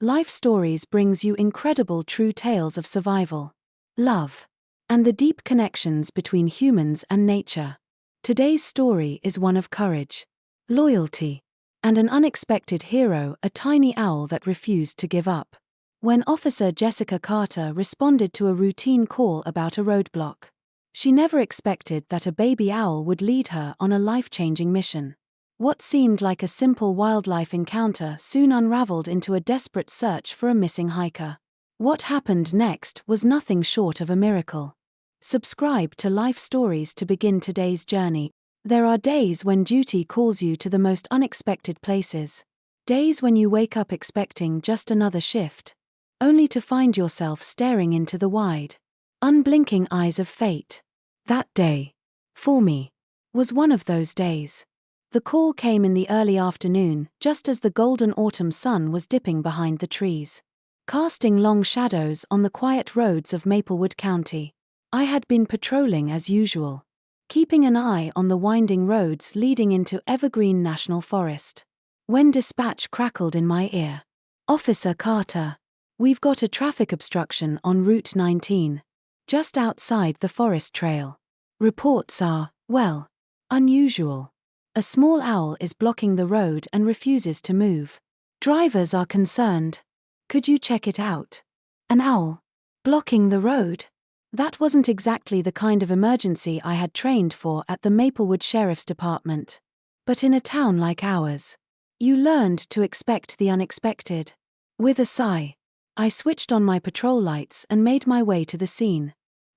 Life Stories brings you incredible true tales of survival, love, and the deep connections between humans and nature. Today's story is one of courage, loyalty, and an unexpected hero, a tiny owl that refused to give up. When Officer Jessica Carter responded to a routine call about a roadblock, she never expected that a baby owl would lead her on a life-changing mission. What seemed like a simple wildlife encounter soon unraveled into a desperate search for a missing hiker. What happened next was nothing short of a miracle. Subscribe to Life Stories to begin today's journey. There are days when duty calls you to the most unexpected places. Days when you wake up expecting just another shift, only to find yourself staring into the wide, unblinking eyes of fate. That day, for me, was one of those days. The call came in the early afternoon, just as the golden autumn sun was dipping behind the trees, casting long shadows on the quiet roads of Maplewood County. I had been patrolling as usual, keeping an eye on the winding roads leading into Evergreen National Forest, when dispatch crackled in my ear. "Officer Carter, we've got a traffic obstruction on Route 19, just outside the forest trail. Reports are, well, unusual. A small owl is blocking the road and refuses to move. Drivers are concerned. Could you check it out?" An owl blocking the road? That wasn't exactly the kind of emergency I had trained for at the Maplewood Sheriff's Department. But in a town like ours, you learned to expect the unexpected. With a sigh, I switched on my patrol lights and made my way to the scene.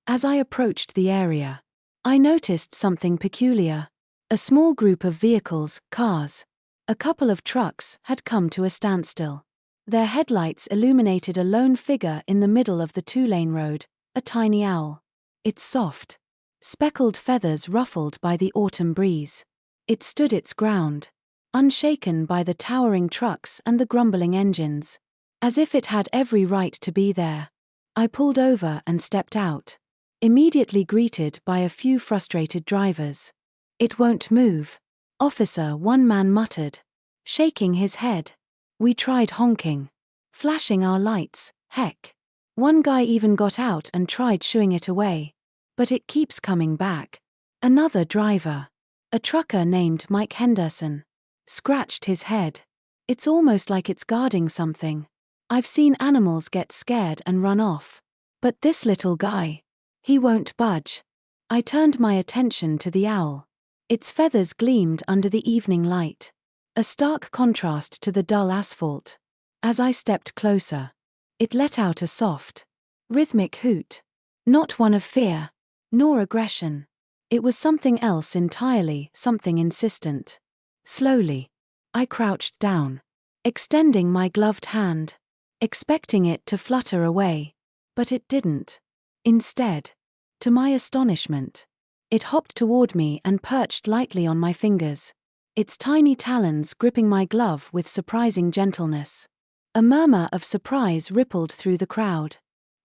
As I approached the area, I noticed something peculiar. A small group of vehicles, cars, a couple of trucks, had come to a standstill. Their headlights illuminated a lone figure in the middle of the two-lane road, a tiny owl. Its soft, speckled feathers ruffled by the autumn breeze. It stood its ground, unshaken by the towering trucks and the grumbling engines, as if it had every right to be there. I pulled over and stepped out, immediately greeted by a few frustrated drivers. "It won't move, officer," one man muttered, shaking his head. "We tried honking, flashing our lights, heck. One guy even got out and tried shooing it away. But it keeps coming back." Another driver, a trucker named Mike Henderson, scratched his head. "It's almost like it's guarding something. I've seen animals get scared and run off. But this little guy, he won't budge." I turned my attention to the owl. Its feathers gleamed under the evening light, a stark contrast to the dull asphalt. As I stepped closer, it let out a soft, rhythmic hoot. Not one of fear, nor aggression. It was something else entirely, something insistent. Slowly, I crouched down, extending my gloved hand, expecting it to flutter away. But it didn't. Instead, to my astonishment, it hopped toward me and perched lightly on my fingers, its tiny talons gripping my glove with surprising gentleness. A murmur of surprise rippled through the crowd.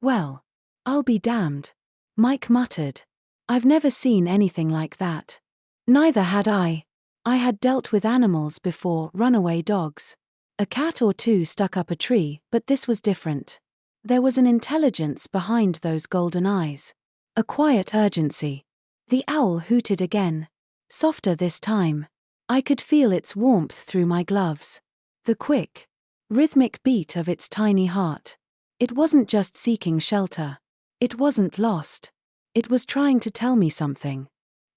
"Well, I'll be damned," Mike muttered. "I've never seen anything like that." Neither had I. I had dealt with animals before, runaway dogs. A cat or two stuck up a tree, but this was different. There was an intelligence behind those golden eyes, a quiet urgency. The owl hooted again, softer this time. I could feel its warmth through my gloves, the quick, rhythmic beat of its tiny heart. It wasn't just seeking shelter. It wasn't lost. It was trying to tell me something.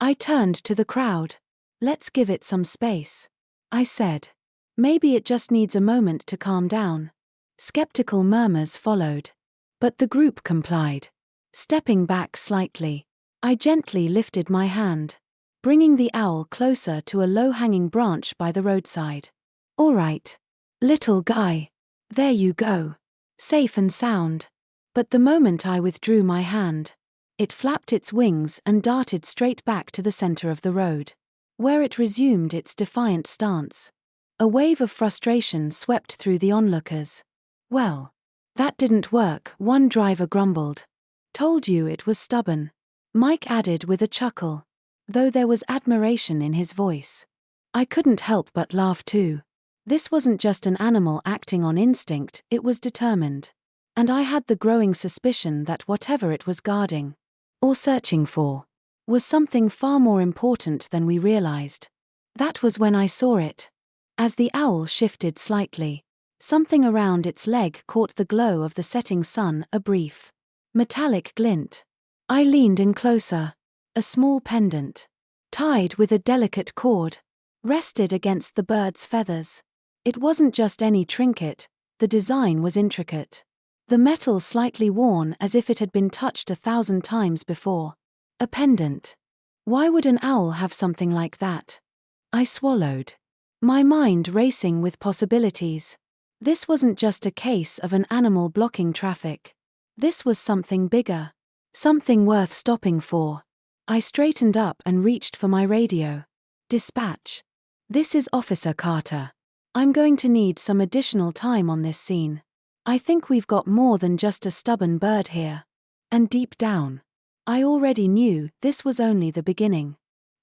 I turned to the crowd. "Let's give it some space," I said. "Maybe it just needs a moment to calm down." Skeptical murmurs followed, but the group complied. Stepping back slightly, I gently lifted my hand, bringing the owl closer to a low-hanging branch by the roadside. "All right, little guy. There you go. Safe and sound." But the moment I withdrew my hand, it flapped its wings and darted straight back to the center of the road, where it resumed its defiant stance. A wave of frustration swept through the onlookers. "Well, that didn't work," one driver grumbled. "Told you it was stubborn," Mike added with a chuckle, though there was admiration in his voice. I couldn't help but laugh too. This wasn't just an animal acting on instinct, it was determined. And I had the growing suspicion that whatever it was guarding, or searching for, was something far more important than we realized. That was when I saw it. As the owl shifted slightly, something around its leg caught the glow of the setting sun, a brief, metallic glint. I leaned in closer. A small pendant, tied with a delicate cord, rested against the bird's feathers. It wasn't just any trinket, the design was intricate. The metal slightly worn as if it had been touched 1,000 times before. A pendant. Why would an owl have something like that? I swallowed, my mind racing with possibilities. This wasn't just a case of an animal blocking traffic. This was something bigger. Something worth stopping for. I straightened up and reached for my radio. Dispatch. This is Officer Carter. I'm going to need some additional time on this scene. I think we've got more than just a stubborn bird here. And deep down, I already knew this was only the beginning.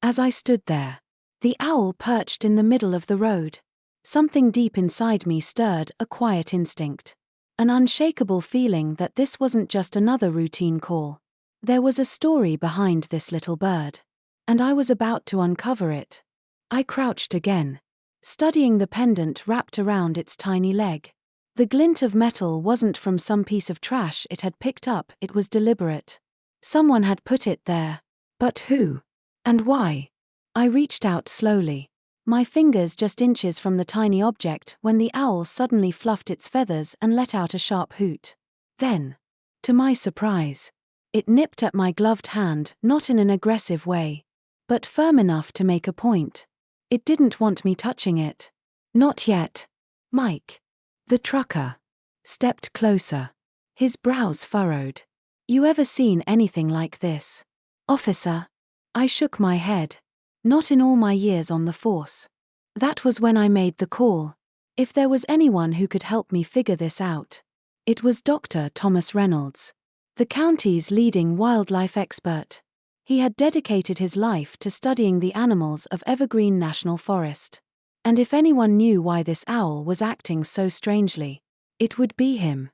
As I stood there, the owl perched in the middle of the road. Something deep inside me stirred a quiet instinct. An unshakable feeling that this wasn't just another routine call. There was a story behind this little bird. And I was about to uncover it. I crouched again, studying the pendant wrapped around its tiny leg. The glint of metal wasn't from some piece of trash it had picked up, it was deliberate. Someone had put it there. But who? And why? I reached out slowly, my fingers just inches from the tiny object when the owl suddenly fluffed its feathers and let out a sharp hoot. Then, to my surprise, it nipped at my gloved hand, not in an aggressive way, but firm enough to make a point. It didn't want me touching it. Not yet. Mike, the trucker, stepped closer, his brows furrowed. You ever seen anything like this? Officer? I shook my head. Not in all my years on the force. That was when I made the call. If there was anyone who could help me figure this out, it was Dr. Thomas Reynolds, the county's leading wildlife expert. He had dedicated his life to studying the animals of Evergreen National Forest. And if anyone knew why this owl was acting so strangely, it would be him.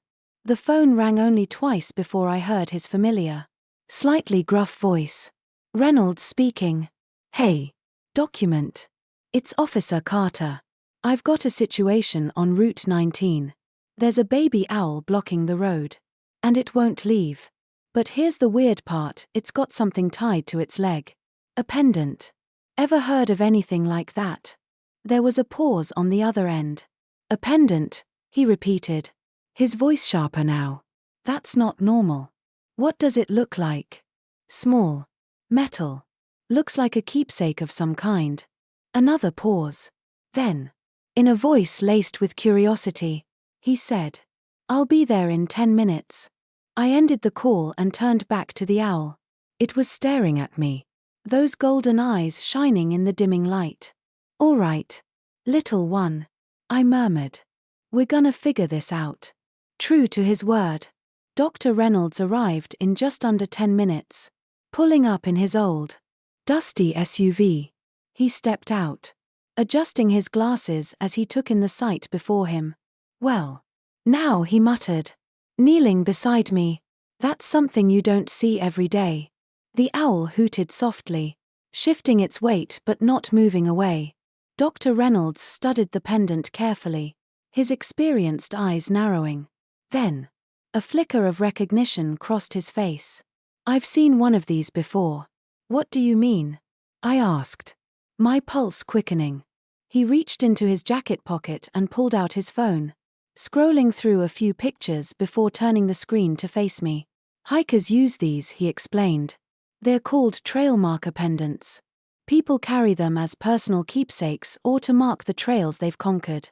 The phone rang only twice before I heard his familiar, slightly gruff voice. Reynolds speaking. Hey. Document. It's Officer Carter. I've got a situation on Route 19. There's a baby owl blocking the road. And it won't leave. But here's the weird part, it's got something tied to its leg. A pendant. Ever heard of anything like that? There was a pause on the other end. A pendant, he repeated, his voice sharper now. That's not normal. What does it look like? Small. Metal. Looks like a keepsake of some kind. Another pause. Then, in a voice laced with curiosity, he said, I'll be there in 10 minutes. I ended the call and turned back to the owl. It was staring at me, those golden eyes shining in the dimming light. All right, little one, I murmured. We're gonna figure this out. True to his word, Dr. Reynolds arrived in just under 10 minutes. Pulling up in his old, dusty SUV, he stepped out, adjusting his glasses as he took in the sight before him. Well, now, he muttered, kneeling beside me. That's something you don't see every day. The owl hooted softly, shifting its weight but not moving away. Dr. Reynolds studied the pendant carefully, his experienced eyes narrowing. Then, a flicker of recognition crossed his face. I've seen one of these before. What do you mean? I asked, my pulse quickening. He reached into his jacket pocket and pulled out his phone, scrolling through a few pictures before turning the screen to face me. Hikers use these, he explained. They're called trail marker pendants. People carry them as personal keepsakes or to mark the trails they've conquered.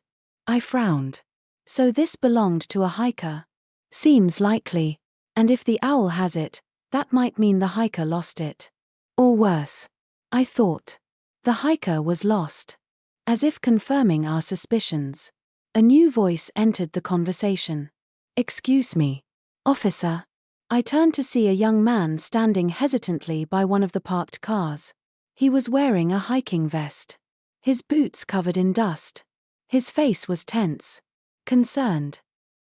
I frowned. So this belonged to a hiker? Seems likely. And if the owl has it, that might mean the hiker lost it. Or worse. I thought. The hiker was lost. As if confirming our suspicions. A new voice entered the conversation. Excuse me, officer. I turned to see a young man standing hesitantly by one of the parked cars. He was wearing a hiking vest. His boots covered in dust. His face was tense. Concerned.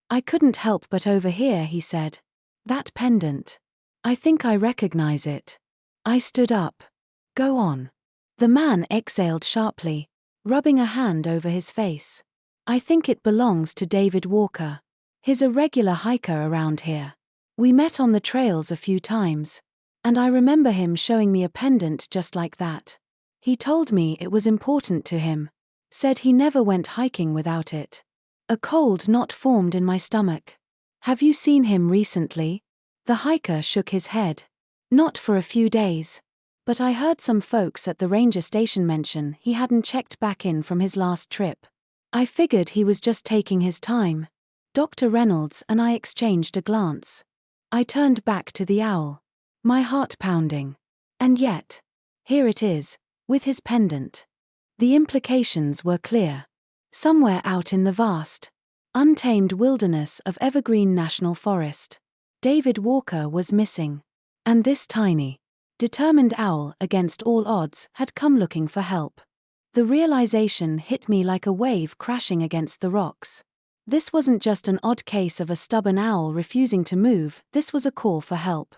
I couldn't help but overhear he said, "That pendant. I think I recognize it." I stood up. "Go on." The man exhaled sharply, rubbing a hand over his face. "I think it belongs to David Walker. He's a regular hiker around here. We met on the trails a few times, and I remember him showing me a pendant just like that. He told me it was important to him. Said he never went hiking without it." A cold knot formed in my stomach. "Have you seen him recently?" The hiker shook his head. "Not for a few days. But I heard some folks at the ranger station mention he hadn't checked back in from his last trip. I figured he was just taking his time." Dr. Reynolds and I exchanged a glance. I turned back to the owl, my heart pounding. And yet, here it is, with his pendant. The implications were clear. Somewhere out in the vast, untamed wilderness of Evergreen National Forest, David Walker was missing. And this tiny, determined owl, against all odds, had come looking for help. The realization hit me like a wave crashing against the rocks. This wasn't just an odd case of a stubborn owl refusing to move, this was a call for help.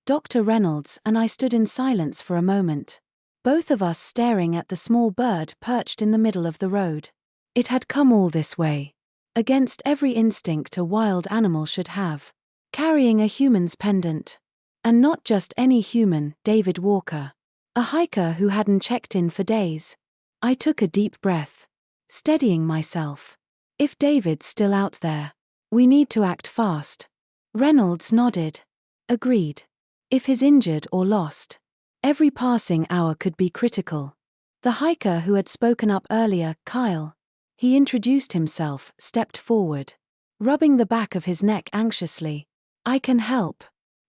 Dr. Reynolds and I stood in silence for a moment, both of us staring at the small bird perched in the middle of the road. It had come all this way, against every instinct a wild animal should have, carrying a human's pendant. And not just any human, David Walker. A hiker who hadn't checked in for days. I took a deep breath, steadying myself. If David's still out there, we need to act fast. Reynolds nodded. Agreed. If he's injured or lost, every passing hour could be critical. The hiker who had spoken up earlier, Kyle, he introduced himself, stepped forward, rubbing the back of his neck anxiously. "I can help.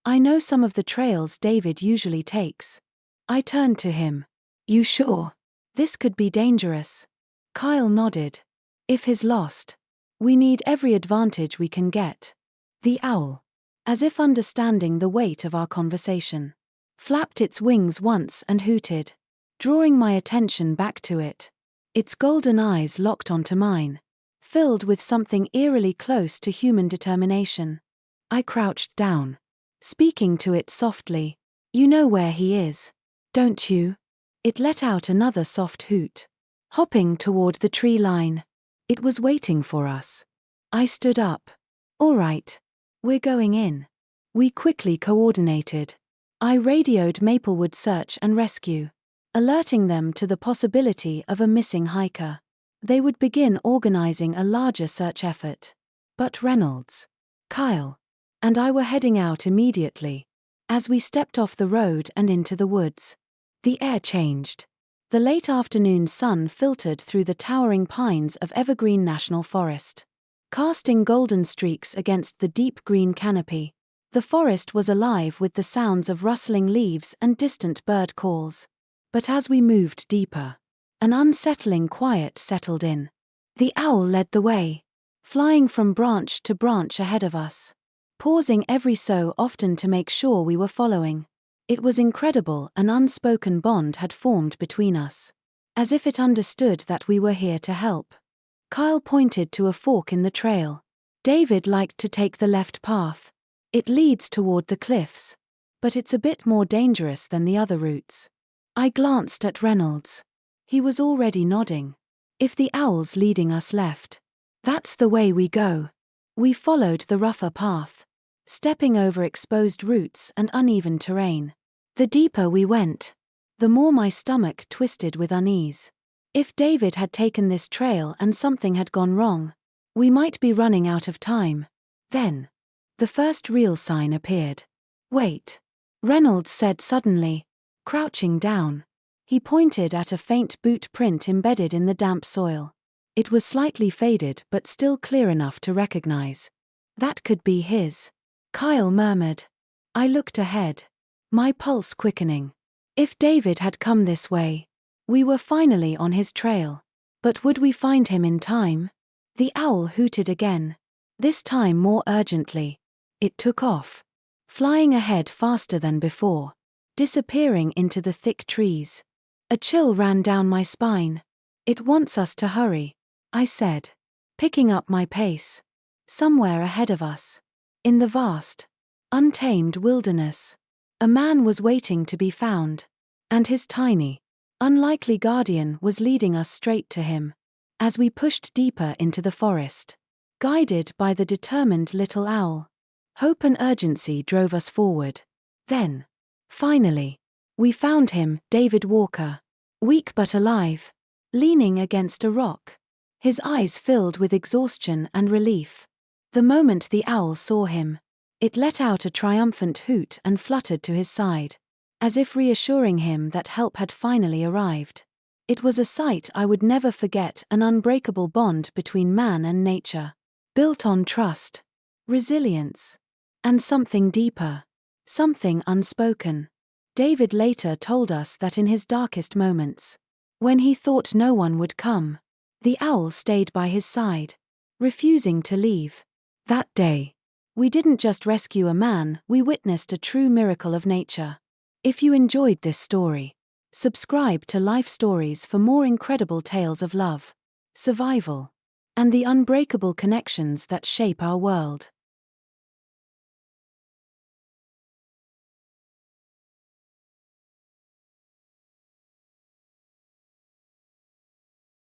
I know some of the trails David usually takes." I turned to him. "You sure? This could be dangerous." Kyle nodded. "If he's lost, we need every advantage we can get." The owl, as if understanding the weight of our conversation, flapped its wings once and hooted, drawing my attention back to it. Its golden eyes locked onto mine, filled with something eerily close to human determination. I crouched down, speaking to it softly. "You know where he is, don't you?" It let out another soft hoot, hopping toward the tree line. It was waiting for us. I stood up. "All right. We're going in." We quickly coordinated. I radioed Maplewood Search and Rescue, alerting them to the possibility of a missing hiker. They would begin organizing a larger search effort. But Reynolds, Kyle, and I were heading out immediately. As we stepped off the road and into the woods, the air changed. The late afternoon sun filtered through the towering pines of Evergreen National Forest, casting golden streaks against the deep green canopy. The forest was alive with the sounds of rustling leaves and distant bird calls. But as we moved deeper, an unsettling quiet settled in. The owl led the way, flying from branch to branch ahead of us, pausing every so often to make sure we were following. It was incredible, an unspoken bond had formed between us, as if it understood that we were here to help. Kyle pointed to a fork in the trail. "David liked to take the left path. It leads toward the cliffs, but it's a bit more dangerous than the other routes." I glanced at Reynolds. He was already nodding. "If the owl's leading us left, that's the way we go." We followed the rougher path, stepping over exposed roots and uneven terrain. The deeper we went, the more my stomach twisted with unease. If David had taken this trail and something had gone wrong, we might be running out of time. Then, the first real sign appeared. "Wait," Reynolds said suddenly, crouching down. He pointed at a faint boot print embedded in the damp soil. It was slightly faded but still clear enough to recognize. "That could be his," Kyle murmured. I looked ahead, my pulse quickening. If David had come this way, we were finally on his trail. But would we find him in time? The owl hooted again, this time more urgently. It took off, flying ahead faster than before, disappearing into the thick trees. A chill ran down my spine. "It wants us to hurry," I said, picking up my pace. Somewhere ahead of us, in the vast, untamed wilderness, a man was waiting to be found, and his tiny, unlikely guardian was leading us straight to him. As we pushed deeper into the forest, guided by the determined little owl, hope and urgency drove us forward. Then, finally, we found him, David Walker, weak but alive, leaning against a rock, his eyes filled with exhaustion and relief. The moment the owl saw him, it let out a triumphant hoot and fluttered to his side, as if reassuring him that help had finally arrived. It was a sight I would never forget, an unbreakable bond between man and nature, built on trust, resilience, and something deeper, something unspoken. David later told us that in his darkest moments, when he thought no one would come, the owl stayed by his side, refusing to leave. That day, we didn't just rescue a man, we witnessed a true miracle of nature. If you enjoyed this story, subscribe to Life Stories for more incredible tales of love, survival, and the unbreakable connections that shape our world.